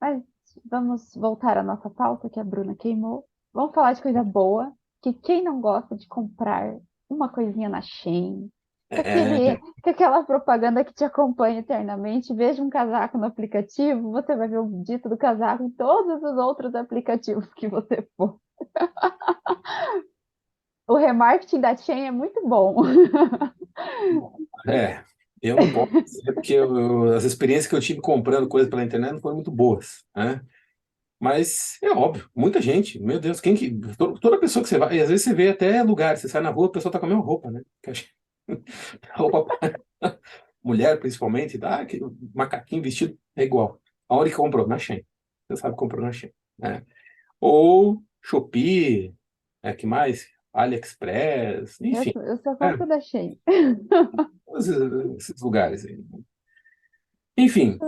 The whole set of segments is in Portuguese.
Mas vamos voltar à nossa pauta que a Bruna queimou. Vamos falar de coisa boa, que quem não gosta de comprar uma coisinha na Shein, É, com aquela propaganda que te acompanha eternamente, veja um casaco no aplicativo, você vai ver o dito do casaco em todos os outros aplicativos que você for. O remarketing da Shein é muito bom. é, eu não posso dizer porque as experiências que eu tive comprando coisas pela internet não foram muito boas, né? Mas é óbvio, muita gente, meu Deus, quem que. Toda pessoa que você vai, e às vezes você vê até lugar, você sai na rua, a pessoa tá com a mesma roupa, né? Roupa, mulher principalmente, que macaquinho vestido é igual. Aonde que comprou? Na Shein. Você sabe que comprou na Shein, né? Ou Shopee, que mais? AliExpress, enfim. Eu só É, compro da Shein. esses lugares aí. Enfim,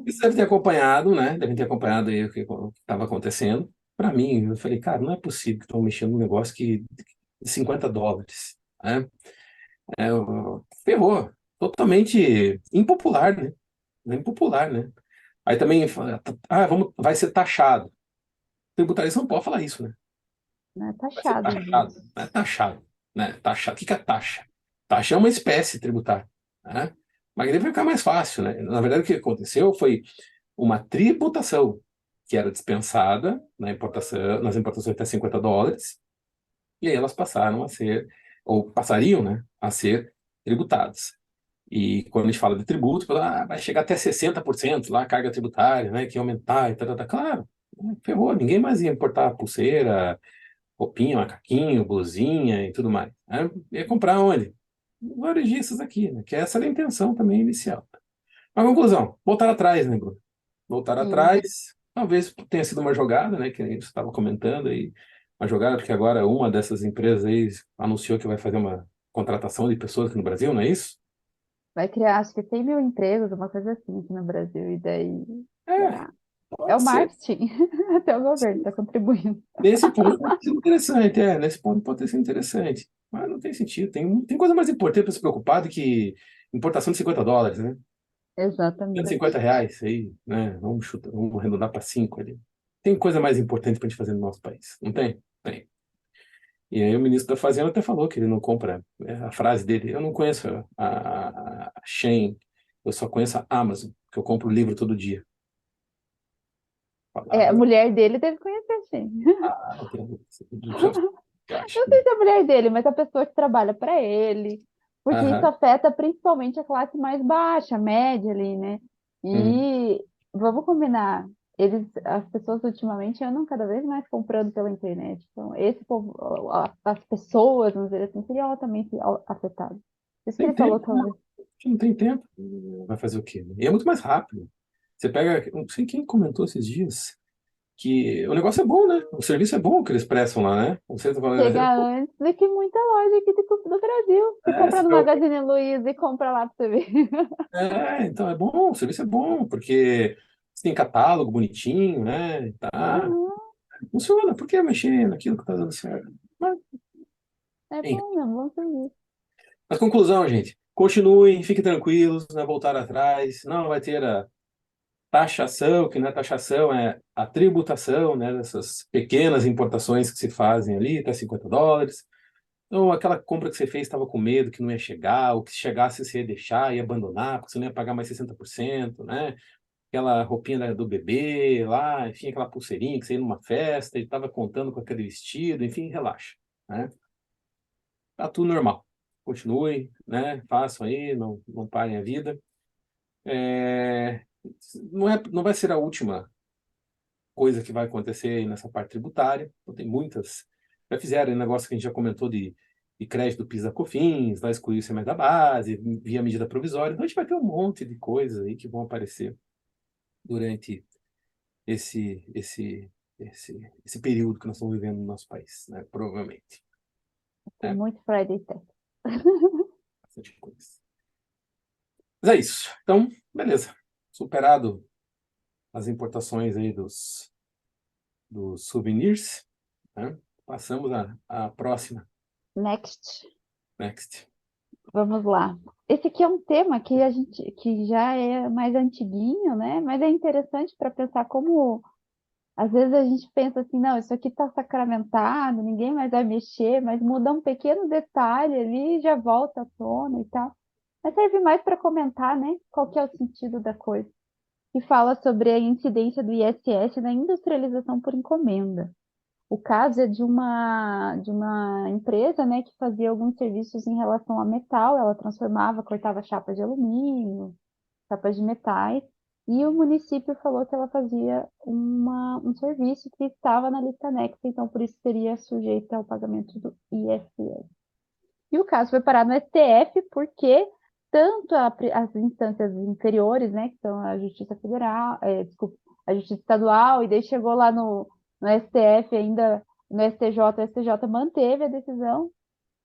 eles devem ter acompanhado, né? Devem ter acompanhado aí o que estava acontecendo. Para mim, eu falei, cara, não é possível que estão mexendo num negócio de US$ 50, né? Ferrou. Totalmente impopular, né? Impopular, né? Aí também, vai ser taxado. Tributaria não pode falar isso, né? Né? Vai ser Taxado, taxado, gente. né? Taxado, né? Taxado. O que que é taxa? Taxa é uma espécie tributária, né? Mas ele vai ficar mais fácil, né? Na verdade, o que aconteceu foi uma tributação que era dispensada na importação, nas importações até US$ 50, e aí elas passaram a ser, ou passariam, né, a ser tributadas. E quando a gente fala de tributo, vai chegar até 60% lá a carga tributária, né, que ia aumentar e tal. Claro, ferrou, ninguém mais ia importar pulseira, roupinha, macaquinho, blusinha e tudo mais, né? Ia comprar onde? Varejistas aqui, né, que essa era a intenção também inicial. A conclusão, voltar atrás, né, Bruno? Voltar Sim. atrás, talvez tenha sido uma jogada, né, que a gente estava comentando aí, uma jogada porque agora uma dessas empresas aí anunciou que vai fazer uma contratação de pessoas aqui no Brasil, não é isso? Vai criar, acho que 100 mil empregos, uma coisa assim aqui no Brasil. E daí, É, será? É o pode ser. marketing. Até o governo está contribuindo. Nesse ponto pode ser interessante, nesse ponto pode ter sido interessante. Mas não tem sentido, tem coisa mais importante para se preocupar do que importação de US$ 50, né? Exatamente. R$ 150 aí, né? Vamos arredondar para 5 ali. Tem coisa mais importante para a gente fazer no nosso país, não tem? Tem. E aí o ministro da Fazenda até falou que ele não compra, a frase dele, eu não conheço a Shein, eu só conheço a Amazon, que eu compro livro todo dia. É, a Palavras, mulher dele deve conhecer, sim. não tem dúvida. Eu acho Não que... sei se é a mulher dele, mas a pessoa que trabalha para ele. Porque isso Aham. afeta principalmente a classe mais baixa, a média ali, né? Uhum. E vamos combinar. As pessoas ultimamente andam cada vez mais comprando pela internet. Então, esse povo, as pessoas, vamos dizer assim, seriam altamente afetadas. Isso que Tem ele falou tempo, que ela não tem tempo. Vai fazer o quê, né? E é muito mais rápido. Você pega, não sei quem comentou esses dias, que o negócio é bom, né? O serviço é bom que eles prestam lá, né? Você tá falando, chega antes do que muita loja aqui do Brasil. Você compra você no pega Magazine Luiza e compra lá para você ver. então é bom, o serviço é bom, porque você tem catálogo bonitinho, né? Tá, Uhum, funciona, por que mexer naquilo que tá dando certo? Mas, é enfim. bom mesmo, bom serviço. Mas conclusão, gente, continuem, fiquem tranquilos, não é voltar atrás, não vai ter a taxação, que não é taxação, é a tributação, né, dessas pequenas importações que se fazem ali, até US$ 50. Ou aquela compra que você fez estava com medo que não ia chegar, ou que se chegasse você ia deixar, ia abandonar, porque você não ia pagar mais 60%, né? Aquela roupinha do bebê lá, enfim, aquela pulseirinha que você ia numa festa e estava contando com aquele vestido, enfim, relaxa, né? Tá tudo normal. Continue, né? Façam aí, não parem a vida. É, não vai ser a última coisa que vai acontecer aí nessa parte tributária. Então, tem muitas. Já fizeram negócio que a gente já comentou de crédito do PIS/COFINS, vai excluir o ICMS da base, via medida provisória. Então, a gente vai ter um monte de coisas aí que vão aparecer durante esse período que nós estamos vivendo no nosso país, né? Provavelmente, Tem né? muito Friday Tech. Bastante coisa. Mas é isso. Então, beleza. Superado as importações aí dos souvenirs, né? Passamos à próxima. Next. Next. Vamos lá. Esse aqui é um tema que a gente que já é mais antiguinho, né? Mas é interessante para pensar como às vezes a gente pensa assim, não, isso aqui está sacramentado, ninguém mais vai mexer, mas muda um pequeno detalhe ali e já volta à tona e tal. Mas serve mais para comentar, né? Qual que é o sentido da coisa. E fala sobre a incidência do ISS na industrialização por encomenda. O caso é de uma empresa, né, que fazia alguns serviços em relação a metal. Ela transformava, cortava chapas de alumínio, chapas de metais, e o município falou que ela fazia um serviço que estava na lista anexa, então por isso seria sujeita ao pagamento do ISS. E o caso foi parar no STF porque tanto as instâncias inferiores, né, que são a Justiça Federal, desculpa, a Justiça Estadual, e daí chegou lá no STF ainda, no STJ, o STJ manteve a decisão,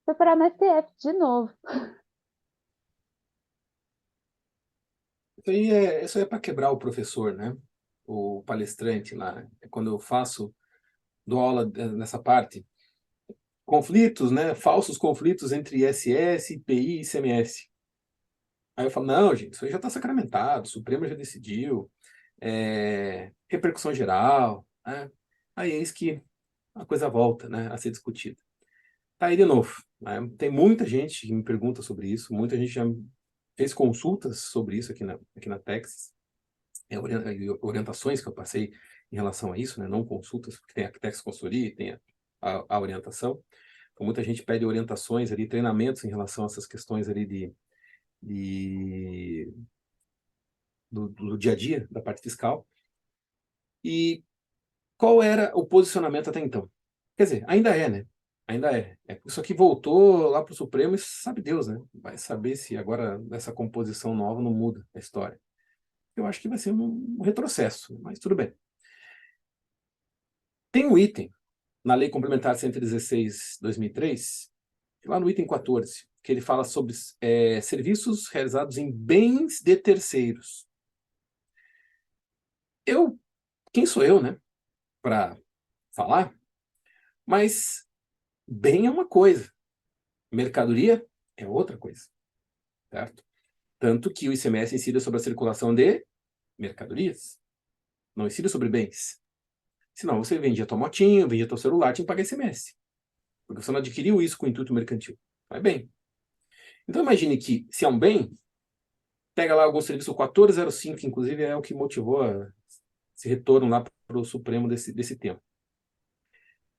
foi parar no STF de novo. Isso aí é para quebrar o professor, né? O palestrante lá. Quando eu dou aula nessa parte, conflitos, né? Falsos conflitos entre ISS, IPI e ICMS. Aí eu falo, não, gente, isso aí já está sacramentado, o Supremo já decidiu, repercussão geral, né? Aí eis que a coisa volta, né, a ser discutida. Tá aí de novo, né? Tem muita gente que me pergunta sobre isso, muita gente já fez consultas sobre isso aqui na Texas, orientações que eu passei em relação a isso, né? Não consultas, porque tem a Texas Consultoria e tem a orientação. Então, muita gente pede orientações ali, treinamentos em relação a essas questões ali de, do dia a dia, da parte fiscal. E qual era o posicionamento até então? Quer dizer, ainda é, né? Ainda é. Isso aqui voltou lá para o Supremo e sabe Deus, né? Vai saber se agora essa composição nova não muda a história. Eu acho que vai ser um retrocesso, mas tudo bem. Tem um item na Lei Complementar 116/2003, lá no item 14, que ele fala sobre serviços realizados em bens de terceiros. Quem sou eu, né, para falar? Mas bem é uma coisa, mercadoria é outra coisa, certo? Tanto que o ICMS incide sobre a circulação de mercadorias, não incide sobre bens. Senão você vendia tua motinho, vendia teu celular, tinha que pagar ICMS. Porque você não adquiriu isso com intuito mercantil. Vai bem. Então imagine que, se é um bem, pega lá algum serviço 1405, que inclusive é o que motivou esse retorno lá para o Supremo desse tema.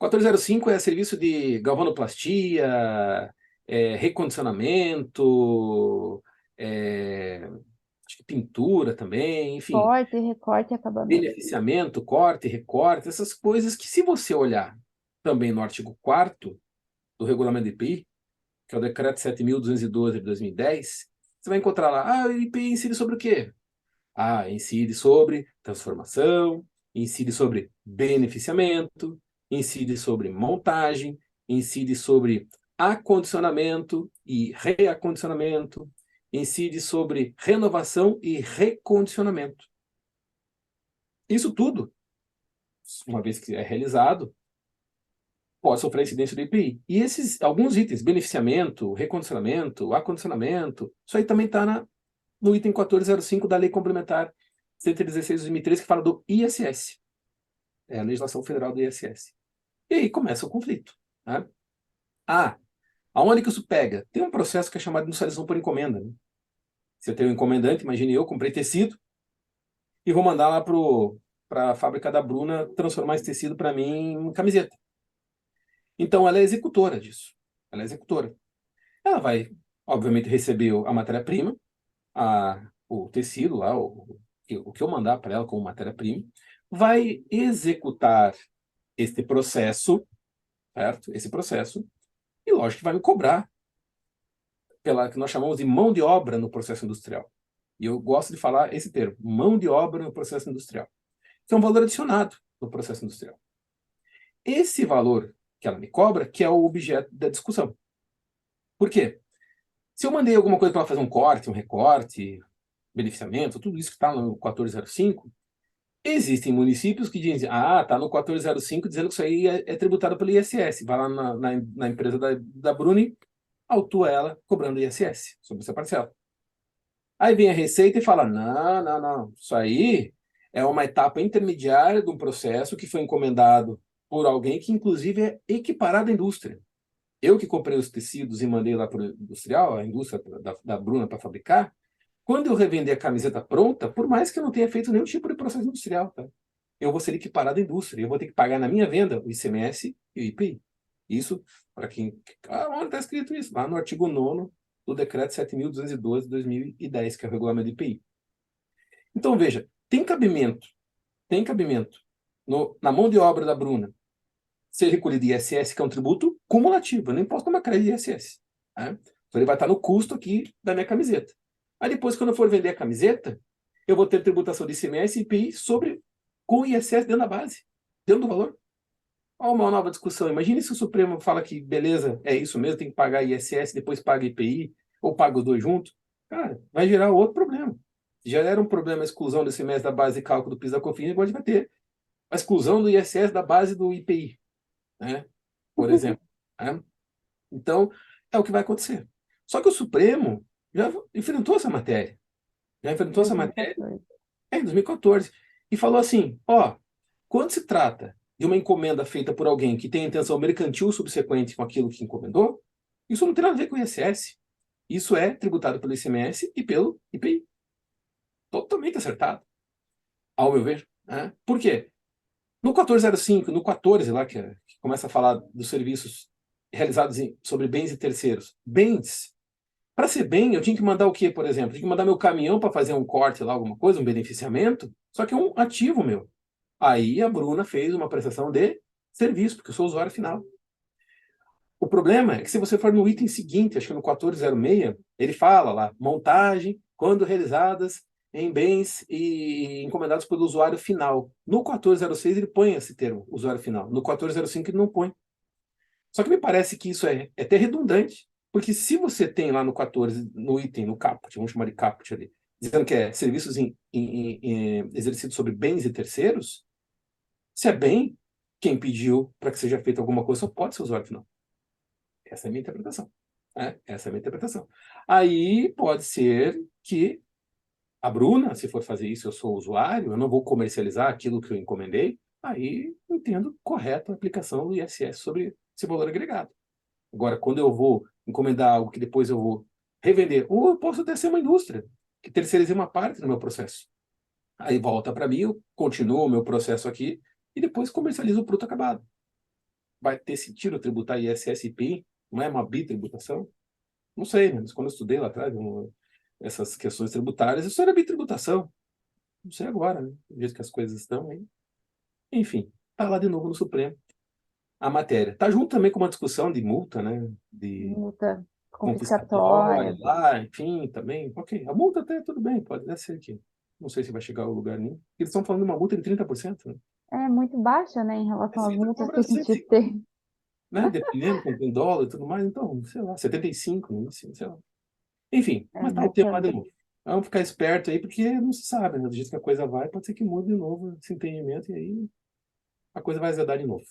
1405 é serviço de galvanoplastia, recondicionamento, acho que pintura também, enfim, Corte, recorte e acabamento. beneficiamento, corte, recorte, essas coisas que, se você olhar também no artigo 4º do Regulamento do IPI, que é o Decreto 7.212 de 2010, você vai encontrar lá, o IPI incide sobre o quê? Incide sobre transformação, incide sobre beneficiamento, incide sobre montagem, incide sobre acondicionamento e reacondicionamento, incide sobre renovação e recondicionamento. Isso tudo, uma vez que é realizado, pode sofrer incidência do IPI. E alguns itens, beneficiamento, recondicionamento, acondicionamento, isso aí também está no item 1405 da Lei Complementar 116/2013, que fala do ISS. É a legislação federal do ISS. E aí começa o conflito. Né? Aonde que isso pega? Tem um processo que é chamado de industrialização por encomenda. Né? Se eu tenho um encomendante, imagine eu, comprei tecido e vou mandar lá para a fábrica da Bruna transformar esse tecido para mim em camiseta. Então ela é executora disso. Ela é executora. Ela vai, obviamente, receber a matéria-prima, o tecido lá, o que eu mandar para ela como matéria-prima, vai executar este processo, certo? Esse processo, e lógico que vai me cobrar pela que nós chamamos de mão de obra no processo industrial. E eu gosto de falar esse termo, mão de obra no processo industrial. Que é um valor adicionado no processo industrial. Esse valor que ela me cobra, que é o objeto da discussão. Por quê? Se eu mandei alguma coisa para ela fazer um corte, um recorte, beneficiamento, tudo isso que está no 1405, existem municípios que dizem, está no 1405 dizendo que isso aí é tributado pelo ISS. Vai lá na empresa da Bruni, autua ela cobrando ISS sobre essa parcela. Aí vem a Receita e fala, não, não, não, isso aí é uma etapa intermediária de um processo que foi encomendado por alguém que, inclusive, é equiparado à indústria. Eu que comprei os tecidos e mandei lá para o industrial, a indústria da Bruna para fabricar, quando eu revender a camiseta pronta, por mais que eu não tenha feito nenhum tipo de processo industrial, tá? Eu vou ser equiparado à indústria. Eu vou ter que pagar na minha venda o ICMS e o IPI. Isso, para quem... onde está escrito isso? Lá no artigo 9º do Decreto 7.212 de 2010, que é o regulamento do IPI. Então, veja, tem cabimento na mão de obra da Bruna ser recolhido ISS, que é um tributo cumulativo. Eu nem posso tomar crédito de ISS. Né? Então, ele vai estar no custo aqui da minha camiseta. Aí depois, quando eu for vender a camiseta, eu vou ter tributação de ICMS e IPI com ISS dentro da base, dentro do valor. Olha uma nova discussão. Imagine se o Supremo fala que, beleza, é isso mesmo, tem que pagar ISS, depois paga IPI, ou paga os dois juntos. Cara, vai gerar outro problema. Já era um problema a exclusão do ICMS da base de cálculo do PIS da COFINS, agora a gente vai ter a exclusão do ISS da base do IPI, né? Por exemplo. Né? Então, é o que vai acontecer. Só que o Supremo já enfrentou essa matéria. Já enfrentou essa matéria 2014. em 2014. E falou assim, ó, quando se trata de uma encomenda feita por alguém que tem intenção mercantil subsequente com aquilo que encomendou, isso não tem nada a ver com o ISS. Isso é tributado pelo ICMS e pelo IPI. Totalmente acertado, ao meu ver. Né? Por quê? No 1405, no 14 lá, que começa a falar dos serviços realizados sobre bens e terceiros. Bens. Para ser bem, eu tinha que mandar o quê, por exemplo? Eu tinha que mandar meu caminhão para fazer um corte lá, alguma coisa, um beneficiamento, só que é um ativo meu. Aí a Bruna fez uma prestação de serviço, porque eu sou usuário final. O problema é que se você for no item seguinte, acho que no 1406, ele fala lá, montagem, quando realizadas em bens e encomendados pelo usuário final. No 1406 ele põe esse termo, usuário final. No 1405 ele não põe. Só que me parece que isso é até redundante, porque se você tem lá no 14, no item, no caput, vamos chamar de caput ali, dizendo que é serviços exercidos sobre bens e terceiros, se é bem, quem pediu para que seja feita alguma coisa só pode ser o usuário final. Essa é a minha interpretação. Né? Essa é a minha interpretação. Aí pode ser que a Bruna, se for fazer isso, eu sou usuário, eu não vou comercializar aquilo que eu encomendei, aí entendo correto a aplicação do ISS sobre esse valor agregado. Agora, quando eu vou encomendar algo que depois eu vou revender, ou eu posso até ser uma indústria, que terceirize uma parte do meu processo. Aí volta para mim, eu continuo o meu processo aqui e depois comercializo o produto acabado. Vai ter sentido tributar ISS e IPI? Não é uma bitributação? Não sei, mas quando eu estudei lá atrás, essas questões tributárias, isso era bitributação. Não sei agora, né? Do jeito que as coisas estão aí. Enfim, tá lá de novo no Supremo a matéria. Tá junto também com uma discussão de multa, né? De Multa confiscatória confiscatória. lá, enfim, também. Ok, a multa até tudo bem, pode até ser que. Não sei se vai chegar a lugar nenhum. Eles estão falando de uma multa de 30%, né? É muito baixa, né, em relação às Receita multas que cobra a gente 150, tem. né? Dependendo, quanto tem dólar e tudo mais, então, sei lá, 75, né? Assim, sei lá. Enfim, É mas tá o tema lá de bastante. novo. Vamos ficar esperto aí, porque não se sabe, né? Do jeito que a coisa vai, pode ser que mude de novo esse entendimento e aí a coisa vai azedar de novo.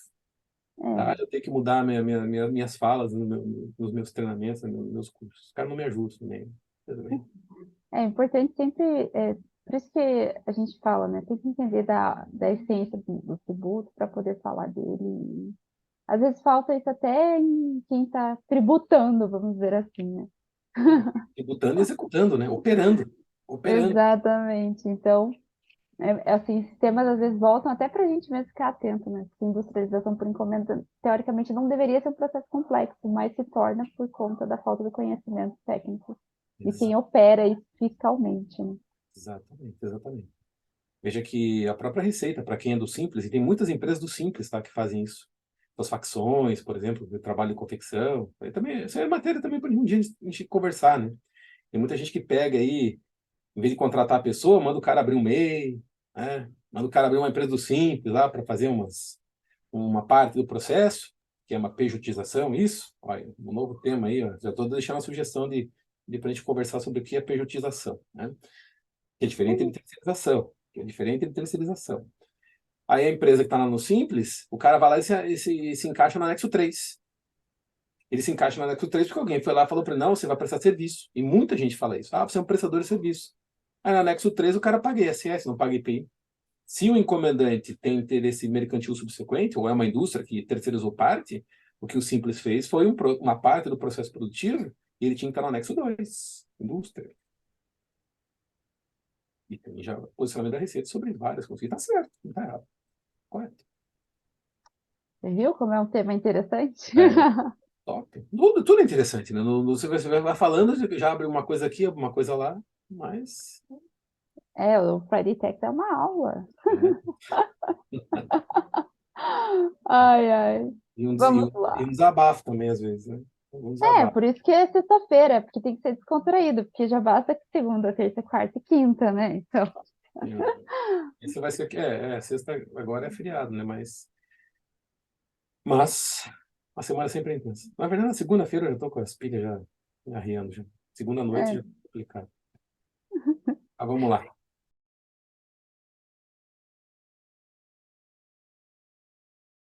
Tá? É, Eu tenho que mudar minhas falas nos meus treinamentos, nos meus cursos. Os caras não me ajudam também. Tudo bem. é importante sempre, por isso que a gente fala, né? Tem que entender da essência do tributo para poder falar dele. Às vezes falta isso até em quem está tributando, vamos dizer assim, né? Tributando e executando, né? Operando. Operando. Exatamente. Então, assim, sistemas às vezes voltam até para a gente mesmo ficar atento, né? Porque industrialização por encomenda, teoricamente, não deveria ser um processo complexo, mas se torna por conta da falta de conhecimento técnico de quem opera isso fiscalmente, né? Exatamente, exatamente. Veja que a própria Receita, para quem é do Simples, e tem muitas empresas do Simples, tá, que fazem isso. As facções, por exemplo, que trabalham em confecção. Aí também, isso é matéria também para um dia a gente conversar, né? Tem muita gente que pega aí, em vez de contratar a pessoa, manda o cara abrir um MEI, né? Manda o cara abrir uma empresa do Simples lá para fazer uma parte do processo, que é uma pejotização, isso. Olha, um novo tema aí, ó. Já estou deixando a sugestão de para a gente conversar sobre o que é pejotização, né? Que é diferente de terceirização. Que é diferente de terceirização. Aí a empresa que está lá no Simples, o cara vai lá e se encaixa no anexo 3. ele se encaixa no anexo 3 porque alguém foi lá e falou para ele, não, você vai prestar serviço. E muita gente fala isso. Ah, você é um prestador de serviço. Aí no anexo 3 o cara paga ISS, não paga IPI. Se o encomendante tem interesse mercantil subsequente, ou é uma indústria que terceirizou parte, o que o Simples fez foi uma parte do processo produtivo e ele tinha que estar no anexo 2, indústria. E tem já posicionamento da Receita sobre várias coisas. E tá certo, não tá errado. Correto. Você viu como é um tema interessante? É, top. Tudo é interessante, né? Você vai falando, já abre uma coisa aqui, uma coisa lá, mas... É, o Friday Tech é uma aula. É. Ai, ai. E um, des- e Vamos um, e lá. um desabafo também, às vezes, né? Um É, desabafo. por isso que é sexta-feira, porque tem que ser descontraído, porque já basta que segunda, terça, quarta e quinta, né? Então, É. Esse vai ser... sexta agora é feriado, né? Mas a semana sempre é intensa. Na verdade, na segunda-feira eu já tô com as pilhas já arriando já. Segunda noite já é, é complicado. Mas vamos lá.